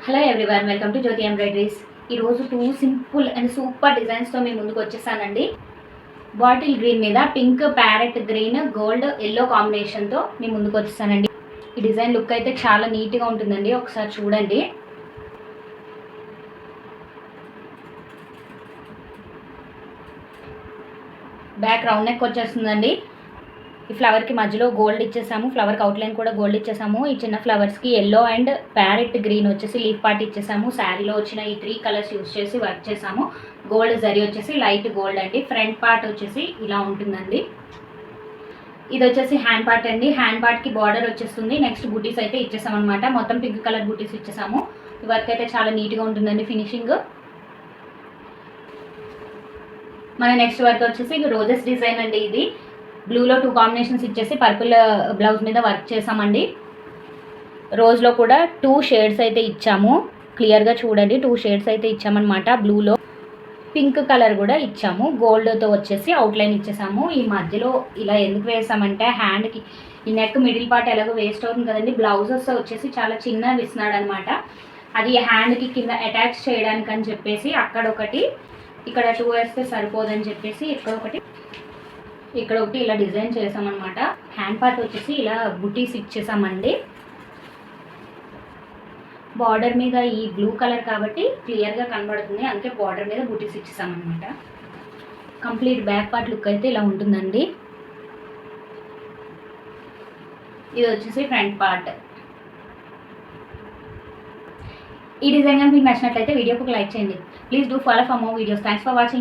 Hello everyone, welcome to Jyothi embroideries. ఈరోజు 2 simple and super డిజైన్స్తో మీ ముందుకు వచ్చేసానండి. బాటిల్ గ్రీన్ మీద pink, parrot green, gold, yellow కాంబినేషన్తో మీ ముందుకు వచ్చేసానండి. ఈ డిజైన్ లుక్ అయితే చాలా నీట్గా ఉంటుందండి, ఒకసారి చూడండి. బ్యాక్ రౌండ్ నెక్ వచ్చేస్తుందండి. ఈ ఫ్లవర్కి మధ్యలో గోల్డ్ ఇచ్చేసాము, ఫ్లవర్కి అవుట్లైన్ కూడా గోల్డ్ ఇచ్చేసాము. ఈ చిన్న ఫ్లవర్స్కి ఎల్లో అండ్ ప్యారెట్ గ్రీన్ వచ్చేసి లీఫ్ పార్ట్ ఇచ్చేసాము. శారీలో వచ్చిన ఈ 3 కలర్స్ యూస్ చేసి వర్క్ చేసాము. గోల్డ్ జరీ వచ్చేసి లైట్ గోల్డ్ అండి. ఫ్రంట్ పార్ట్ వచ్చేసి ఇలా ఉంటుందండి. ఇది వచ్చేసి హ్యాండ్ పార్ట్ అండి. హ్యాండ్ పార్ట్కి బార్డర్ వచ్చేస్తుంది. నెక్స్ట్ బూటీస్ అయితే ఇచ్చేసాం అనమాట. మొత్తం పింక్ కలర్ బూటీస్ ఇచ్చేసాము. ఈ వర్క్ అయితే చాలా నీట్గా ఉంటుందండి ఫినిషింగ్. మన నెక్స్ట్ వర్క్ వచ్చేసి రోజెస్ డిజైన్ అండి. ఇది బ్లూలో 2 కాంబినేషన్స్ ఇచ్చేసి పర్పుల్ బ్లౌజ్ మీద వర్క్ చేసామండి. రోజ్లో కూడా 2 షేడ్స్ అయితే ఇచ్చాము. క్లియర్గా చూడండి, 2 షేడ్స్ అయితే ఇచ్చామన్నమాట. బ్లూలో పింక్ కలర్ కూడా ఇచ్చాము. గోల్డ్తో వచ్చేసి అవుట్లైన్ ఇచ్చేసాము. ఈ మధ్యలో ఇలా ఎందుకు వేసామంటే హ్యాండ్కి ఈ నెక్ మిడిల్ పార్ట్ ఎలాగో వేస్ట్ అవుతుంది కదండి. బ్లౌజెస్ వచ్చేసి చాలా చిన్న విసినాడు అనమాట. అది హ్యాండ్కి కింద అటాచ్ చేయడానికి అని చెప్పేసి అక్కడ ఒకటి, ఇక్కడ 2 వేస్తే సరిపోదని చెప్పేసి ఇక్కడ ఒకటి ఇలా డిజైన్ చేసామన్నమాట. హ్యాండ్ పార్ట్ వచ్చేసి ఇలా బుటీస్ ఇచ్చేసామండి. బార్డర్ మీద ఈ బ్లూ కలర్ కాబట్టి క్లియర్గా కనబడుతుంది, అందుకే బార్డర్ మీద బుటీస్ ఇచ్చేసామన్నమాట. కంప్లీట్ బ్యాక్ పార్ట్ లుక్ అయితే ఇలా ఉంటుందండి. ఇది వచ్చేసి ఫ్రంట్ పార్ట్. ఈ డిజైన్ మీకు నచ్చినట్లయితే వీడియోకి ఒక లైక్ చేయండి. Please do follow for more videos. Thanks for watching.